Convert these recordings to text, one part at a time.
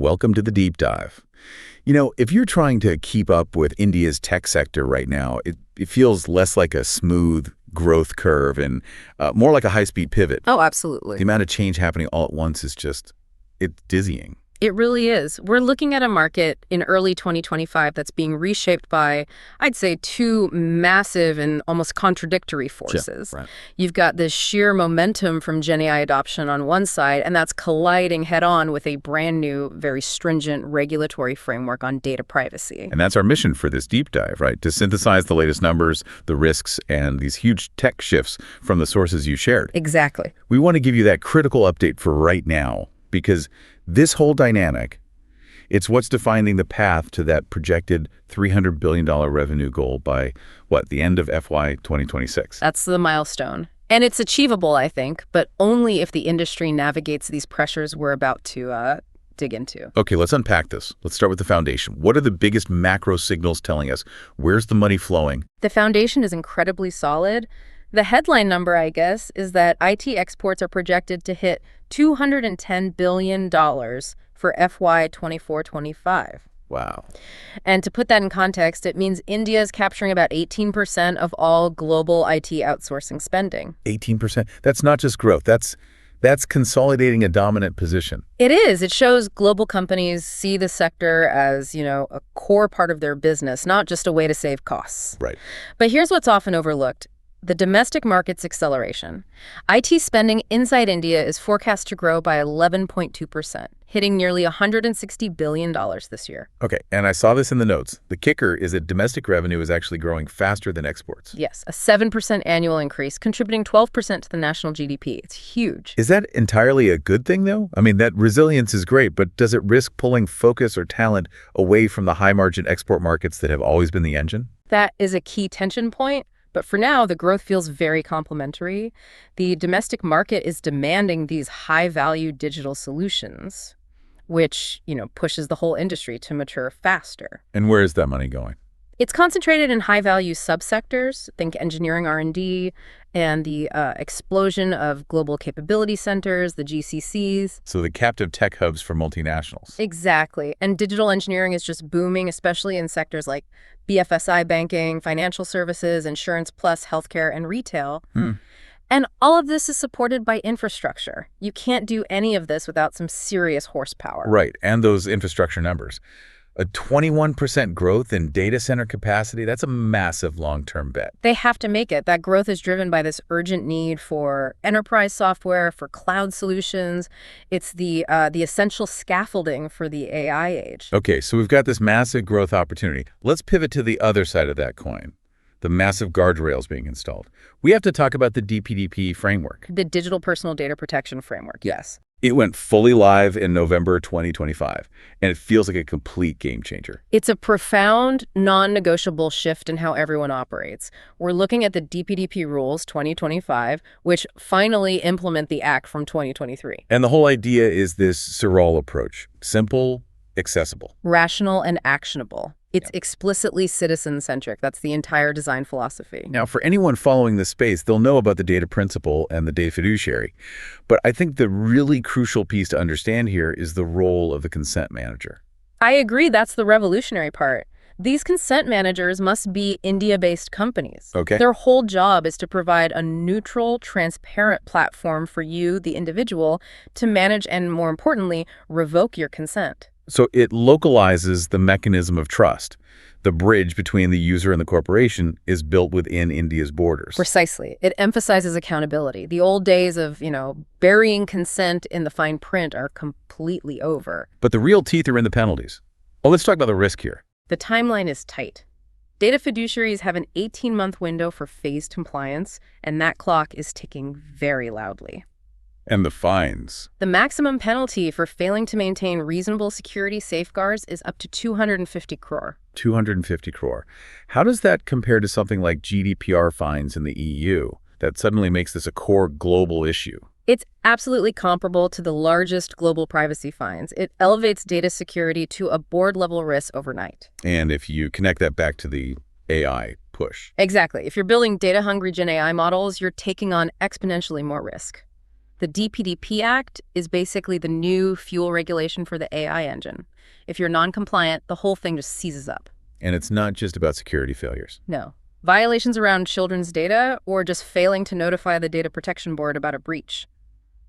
welcome to the deep dive. If you're trying to keep up with India's tech sector right now, it feels less like a smooth growth curve and more like a high-speed pivot. Oh, absolutely. The amount of change happening all at once is it's dizzying. It really is. We're looking at a market in early 2025 that's being reshaped by, I'd say, two massive and almost contradictory forces. Yeah, right. You've got this sheer momentum from Gen AI adoption on one side, and that's colliding head-on with a brand new, very stringent regulatory framework on data privacy. And that's our mission for this deep dive, right? To synthesize the latest numbers, the risks, and these huge tech shifts from the sources you shared. Exactly. We want to give you that critical update for right now, because this whole dynamic, it's what's defining the path to that projected $300 billion revenue goal by, the end of FY 2026. That's the milestone. And it's achievable, I think, but only if the industry navigates these pressures we're about to dig into. Okay, let's unpack this. Let's start with the foundation. What are the biggest macro signals telling us? Where's the money flowing? The foundation is incredibly solid. The headline number, I guess, is that IT exports are projected to hit $210 billion for FY 24-25. Wow. And to put that in context, it means India is capturing about 18% of all global IT outsourcing spending. 18%? That's not just growth. That's consolidating a dominant position. It is. It shows global companies see the sector as, a core part of their business, not just a way to save costs. Right. But here's what's often overlooked. The domestic market's acceleration. IT spending inside India is forecast to grow by 11.2%, hitting nearly $160 billion this year. Okay, and I saw this in the notes. The kicker is that domestic revenue is actually growing faster than exports. Yes, a 7% annual increase, contributing 12% to the national GDP. It's huge. Is that entirely a good thing, though? I mean, that resilience is great, but does it risk pulling focus or talent away from the high-margin export markets that have always been the engine? That is a key tension point. But for now, the growth feels very complementary. The domestic market is demanding these high-value digital solutions, which, pushes the whole industry to mature faster. And where is that money going? It's concentrated in high-value subsectors, think engineering R&D, and the explosion of global capability centers, the GCCs. So the captive tech hubs for multinationals. Exactly. And digital engineering is just booming, especially in sectors like BFSI banking, financial services, insurance plus healthcare, and retail. And all of this is supported by infrastructure. You can't do any of this without some serious horsepower. Right, and those infrastructure numbers. A 21% growth in data center capacity, that's a massive long-term bet. They have to make it. That growth is driven by this urgent need for enterprise software, for cloud solutions. It's the essential scaffolding for the AI age. Okay, so we've got this massive growth opportunity. Let's pivot to the other side of that coin, the massive guardrails being installed. We have to talk about the DPDP framework. The Digital Personal Data Protection Framework, yes. It went fully live in November 2025, and it feels like a complete game changer. It's a profound, non-negotiable shift in how everyone operates. We're looking at the DPDP rules 2025, which finally implement the Act from 2023. And the whole idea is this SIRAL approach: simple, accessible, rational, and actionable. It's explicitly citizen-centric. That's the entire design philosophy. Now, for anyone following this space, they'll know about the data principle and the data fiduciary. But I think the really crucial piece to understand here is the role of the consent manager. I agree. That's the revolutionary part. These consent managers must be India-based companies. Okay. Their whole job is to provide a neutral, transparent platform for you, the individual, to manage and, more importantly, revoke your consent. So it localizes the mechanism of trust. The bridge between the user and the corporation is built within India's borders. Precisely. It emphasizes accountability. The old days of, burying consent in the fine print are completely over. But the real teeth are in the penalties. Well, let's talk about the risk here. The timeline is tight. Data fiduciaries have an 18-month window for phased compliance, and that clock is ticking very loudly. And the fines. The maximum penalty for failing to maintain reasonable security safeguards is up to 250 crore. 250 crore. How does that compare to something like GDPR fines in the EU that suddenly makes this a core global issue? It's absolutely comparable to the largest global privacy fines. It elevates data security to a board-level risk overnight. And if you connect that back to the AI push. Exactly. If you're building data-hungry Gen AI models, you're taking on exponentially more risk. The DPDP Act is basically the new fuel regulation for the AI engine. If you're non-compliant, the whole thing just seizes up. And it's not just about security failures. No. Violations around children's data or just failing to notify the Data Protection Board about a breach.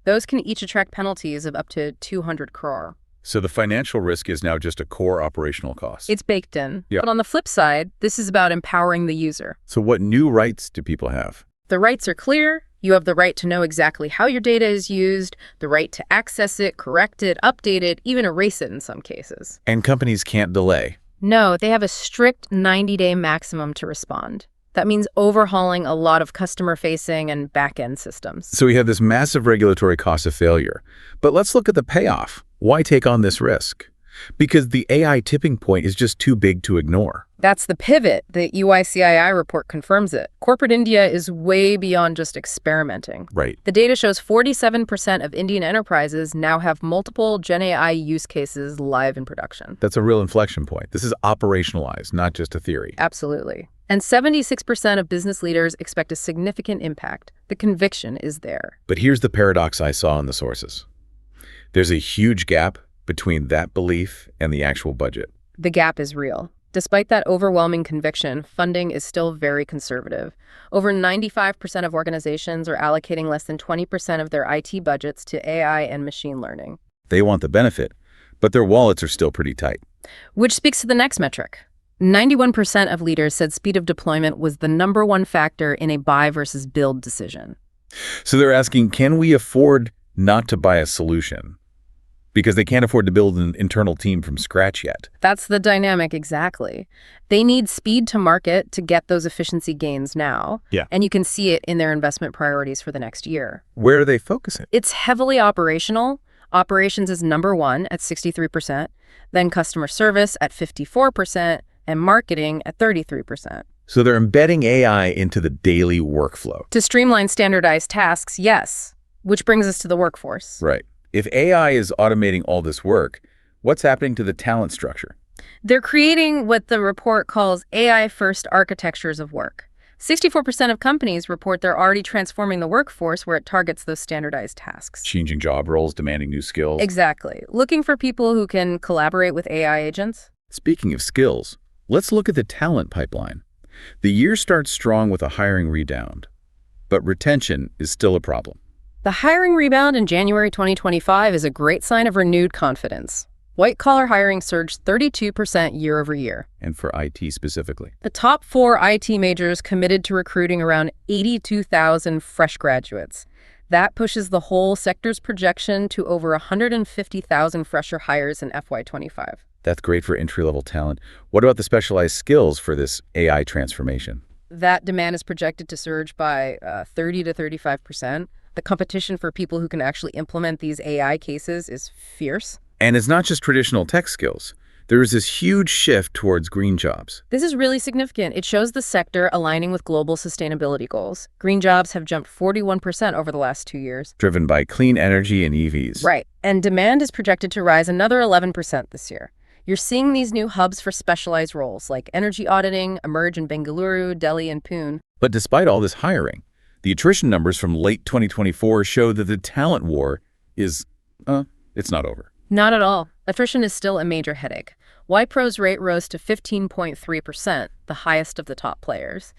Those can each attract penalties of up to 200 crore. So the financial risk is now just a core operational cost. It's baked in. Yeah. But on the flip side, this is about empowering the user. So what new rights do people have? The rights are clear. You have the right to know exactly how your data is used, the right to access it, correct it, update it, even erase it in some cases. And companies can't delay. No, they have a strict 90-day maximum to respond. That means overhauling a lot of customer-facing and back-end systems. So we have this massive regulatory cost of failure. But let's look at the payoff. Why take on this risk? Because the AI tipping point is just too big to ignore. That's the pivot. The EYCII report confirms it. Corporate India is way beyond just experimenting. Right. The data shows 47% of Indian enterprises now have multiple Gen AI use cases live in production. That's a real inflection point. This is operationalized, not just a theory. Absolutely. And 76% of business leaders expect a significant impact. The conviction is there. But here's the paradox I saw in the sources. There's a huge gap between that belief and the actual budget. The gap is real. Despite that overwhelming conviction, funding is still very conservative. Over 95% of organizations are allocating less than 20% of their IT budgets to AI and machine learning. They want the benefit, but their wallets are still pretty tight. Which speaks to the next metric. 91% of leaders said speed of deployment was the #1 factor in a buy versus build decision. So they're asking, can we afford not to buy a solution? Because they can't afford to build an internal team from scratch yet. That's the dynamic, exactly. They need speed to market to get those efficiency gains now. Yeah. And you can see it in their investment priorities for the next year. Where are they focusing? It's heavily operational. Operations is #1 at 63%, then customer service at 54%, and marketing at 33%. So they're embedding AI into the daily workflow. To streamline standardized tasks, yes. Which brings us to the workforce. Right. If AI is automating all this work, what's happening to the talent structure? They're creating what the report calls AI-first architectures of work. 64% of companies report they're already transforming the workforce where it targets those standardized tasks. Changing job roles, demanding new skills. Exactly. Looking for people who can collaborate with AI agents. Speaking of skills, let's look at the talent pipeline. The year starts strong with a hiring rebound, but retention is still a problem. The hiring rebound in January 2025 is a great sign of renewed confidence. White-collar hiring surged 32% year over year. And for IT specifically. The top 4 IT majors committed to recruiting around 82,000 fresh graduates. That pushes the whole sector's projection to over 150,000 fresher hires in FY25. That's great for entry-level talent. What about the specialized skills for this AI transformation? That demand is projected to surge by 30 to 35%. The competition for people who can actually implement these AI cases is fierce. And it's not just traditional tech skills. There is this huge shift towards green jobs. This is really significant. It shows the sector aligning with global sustainability goals. Green jobs have jumped 41% over the last 2 years. Driven by clean energy and EVs. Right. And demand is projected to rise another 11% this year. You're seeing these new hubs for specialized roles like energy auditing emerge in Bengaluru, Delhi, and Pune. But despite all this hiring, the attrition numbers from late 2024 show that the talent war is, it's not over. Not at all. Attrition is still a major headache. Wipro's rate rose to 15.3%, the highest of the top players.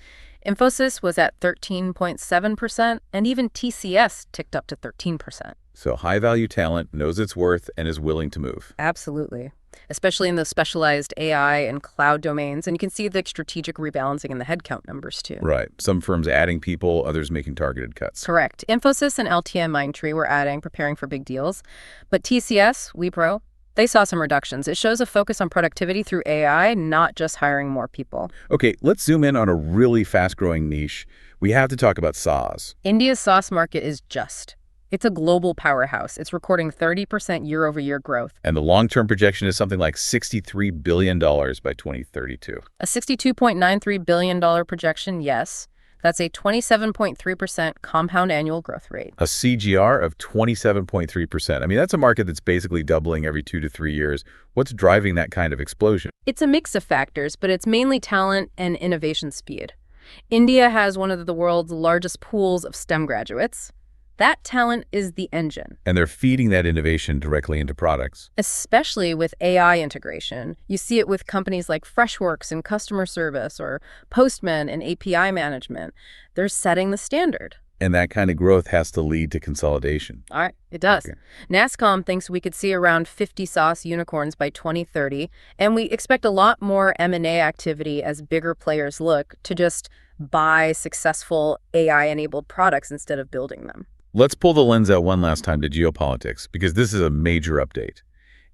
Infosys was at 13.7%, and even TCS ticked up to 13%. So high-value talent knows its worth and is willing to move. Absolutely. Especially in those specialized AI and cloud domains. And you can see the strategic rebalancing in the headcount numbers, too. Right. Some firms adding people, others making targeted cuts. Correct. Infosys and LTIMindtree were adding, preparing for big deals. But TCS, Wipro, they saw some reductions. It shows a focus on productivity through AI, not just hiring more people. Okay, let's zoom in on a really fast-growing niche. We have to talk about SaaS. India's SaaS market is just. It's a global powerhouse. It's recording 30% year-over-year growth. And the long-term projection is something like $63 billion by 2032. A $62.93 billion projection, yes. That's a 27.3% compound annual growth rate. A CGR of 27.3%. I mean, that's a market that's basically doubling every 2 to 3 years. What's driving that kind of explosion? It's a mix of factors, but it's mainly talent and innovation speed. India has one of the world's largest pools of STEM graduates. That talent is the engine. And they're feeding that innovation directly into products. Especially with AI integration. You see it with companies like Freshworks in customer service or Postman in API management. They're setting the standard. And that kind of growth has to lead to consolidation. All right, it does. Okay. NASSCOM thinks we could see around 50 SaaS unicorns by 2030, and we expect a lot more M&A activity as bigger players look to just buy successful AI-enabled products instead of building them. Let's pull the lens out one last time to geopolitics, because this is a major update.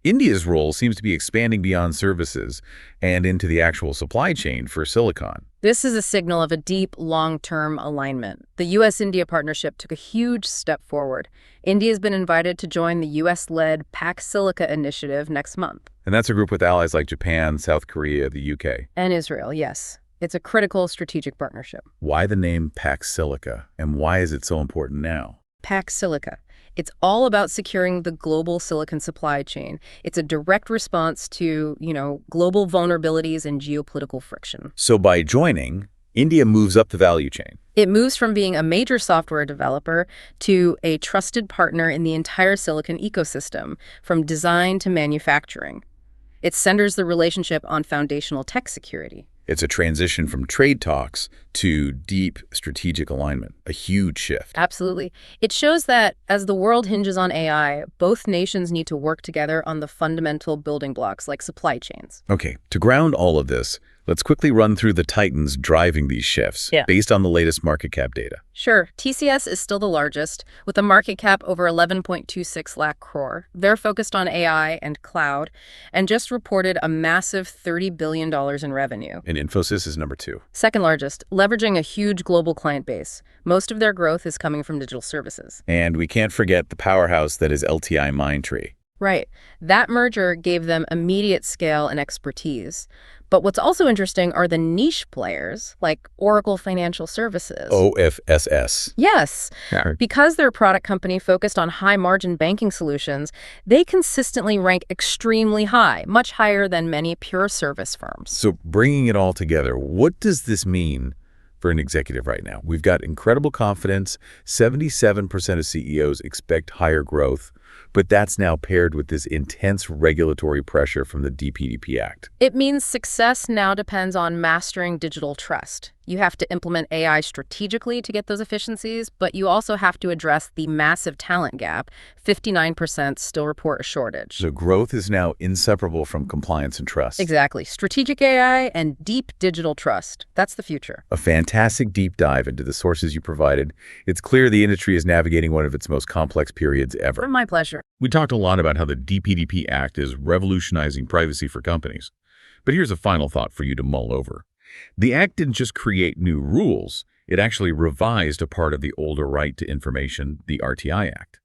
India's role seems to be expanding beyond services and into the actual supply chain for silicon. This is a signal of a deep, long-term alignment. The U.S.-India partnership took a huge step forward. India has been invited to join the U.S.-led Pax Silica initiative next month. And that's a group with allies like Japan, South Korea, the UK. And Israel, yes. It's a critical strategic partnership. Why the name Pax Silica, and why is it so important now? Pax Silica. It's all about securing the global silicon supply chain. It's a direct response to, global vulnerabilities and geopolitical friction. So by joining, India moves up the value chain. It moves from being a major software developer to a trusted partner in the entire silicon ecosystem, from design to manufacturing. It centers the relationship on foundational tech security. It's a transition from trade talks to deep strategic alignment, a huge shift. Absolutely. It shows that as the world hinges on AI, both nations need to work together on the fundamental building blocks like supply chains. Okay, to ground all of this, let's quickly run through the titans driving these shifts based on the latest market cap data. Sure. TCS is still the largest, with a market cap over 11.26 lakh crore. They're focused on AI and cloud, and just reported a massive $30 billion in revenue. And Infosys is number 2. Second largest, leveraging a huge global client base. Most of their growth is coming from digital services. And we can't forget the powerhouse that is LTI Mindtree. Right. That merger gave them immediate scale and expertise. But what's also interesting are the niche players, like Oracle Financial Services. OFSS. Yes. Because they're a product company focused on high-margin banking solutions, they consistently rank extremely high, much higher than many pure service firms. So bringing it all together, what does this mean for an executive right now? We've got incredible confidence. 77% of CEOs expect higher growth. But that's now paired with this intense regulatory pressure from the DPDP Act. It means success now depends on mastering digital trust. You have to implement AI strategically to get those efficiencies, but you also have to address the massive talent gap. 59% still report a shortage. So growth is now inseparable from compliance and trust. Exactly. Strategic AI and deep digital trust. That's the future. A fantastic deep dive into the sources you provided. It's clear the industry is navigating one of its most complex periods ever. My pleasure. We talked a lot about how the DPDP Act is revolutionizing privacy for companies. But here's a final thought for you to mull over. The Act didn't just create new rules, it actually revised a part of the older Right to Information, the RTI Act.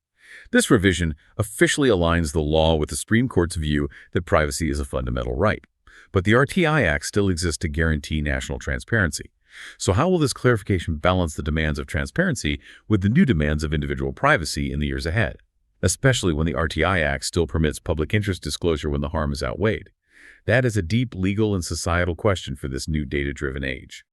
This revision officially aligns the law with the Supreme Court's view that privacy is a fundamental right. But the RTI Act still exists to guarantee national transparency. So how will this clarification balance the demands of transparency with the new demands of individual privacy in the years ahead? Especially when the RTI Act still permits public interest disclosure when the harm is outweighed. That is a deep legal and societal question for this new data-driven age.